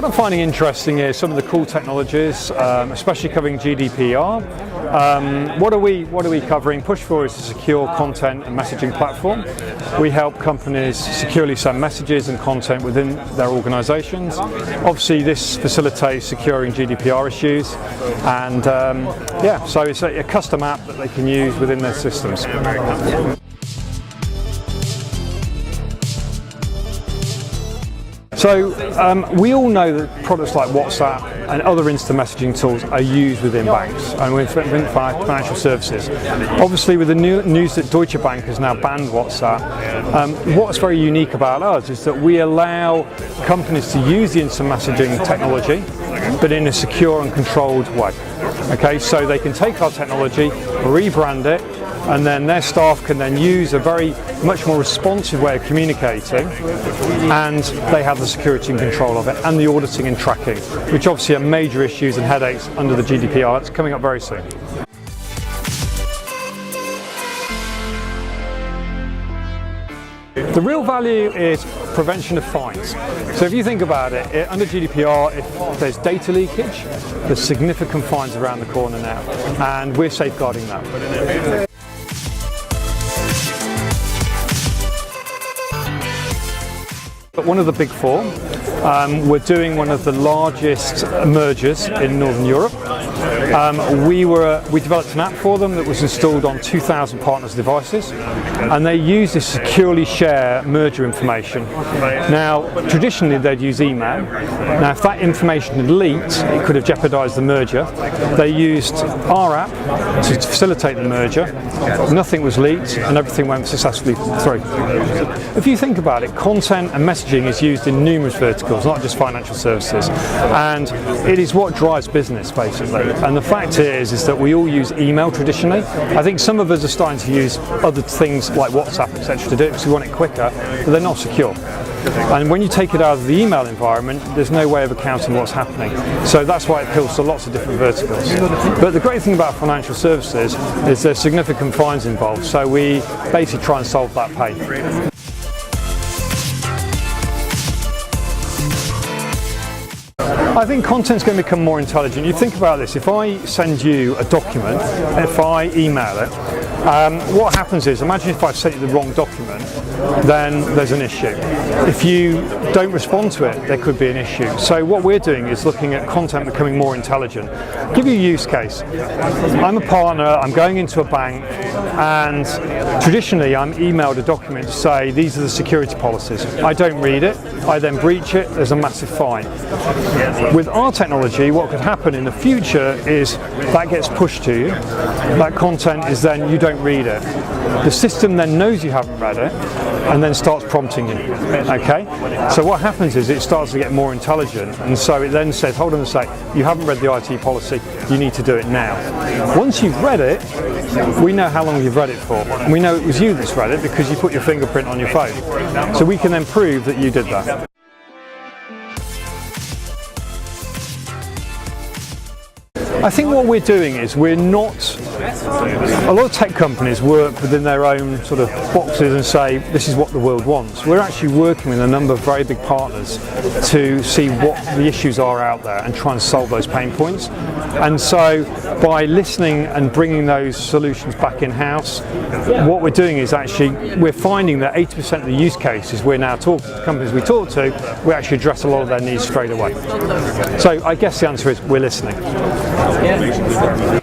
What I'm finding interesting is some of the cool technologies, especially covering GDPR. What are we covering? Pushfor is a secure content and messaging platform. We help companies securely send messages and content within their organisations. Obviously, this facilitates securing GDPR issues, and so it's a custom app that they can use within their systems. So we all know that products like WhatsApp and other instant messaging tools are used within banks and within financial services. Obviously, with the news that Deutsche Bank has now banned WhatsApp, what's very unique about us is that we allow companies to use the instant messaging technology, but in a secure and controlled way. Okay, so they can take our technology, rebrand it, and then their staff can then use a much more responsive way of communicating, and they have the security and control of it, and the auditing and tracking, which obviously are major issues and headaches under the GDPR. It's coming up very soon. The real value is prevention of fines. So if you think about it, under GDPR, if there's data leakage, there's significant fines around the corner now, and we're safeguarding that. But one of the big four, we're doing one of the largest mergers in Northern Europe. We developed an app for them that was installed on 2,000 partners' devices, and they use this securely share merger information. Now, traditionally they'd use email. Now, if that information had leaked, it could have jeopardized the merger. They used our app to facilitate the merger. Nothing was leaked, and everything went successfully through. If you think about it, content and messaging is used in numerous verticals, not just financial services, and it is what drives business, basically. And the fact is that we all use email traditionally. I think some of us are starting to use other things like WhatsApp, etc. to do it because we want it quicker, but they're not secure. And when you take it out of the email environment, there's no way of accounting what's happening. So that's why it appeals to lots of different verticals. But the great thing about financial services is there's significant fines involved, so we basically try and solve that pain. I think content's going to become more intelligent. You think about this, if I send you a document, if I email it, what happens is, imagine if I sent you the wrong document, then there's an issue. If you don't respond to it, there could be an issue. So what we're doing is looking at content becoming more intelligent. I'll give you a use case. I'm a partner, I'm going into a bank, and traditionally I'm emailed a document to say these are the security policies. I don't read it, I then breach it, there's a massive fine. With our technology, what could happen in the future is that gets pushed to you. That content is then, you don't read it. The system then knows you haven't read it and then starts prompting you. Okay? So what happens is it starts to get more intelligent, and so it then says, hold on a sec, you haven't read the IT policy, you need to do it now. Once you've read it, we know how long you've read it for. And we know it was you that's read it because you put your fingerprint on your phone. So we can then prove that you did that. I think what we're doing is a lot of tech companies work within their own sort of boxes and say this is what the world wants. We're actually working with a number of very big partners to see what the issues are out there and try and solve those pain points. And so by listening and bringing those solutions back in-house, what we're doing is actually we're finding that 80% of the use cases we're now talking to, the companies we talk to, we actually address a lot of their needs straight away. So I guess the answer is we're listening. Yeah.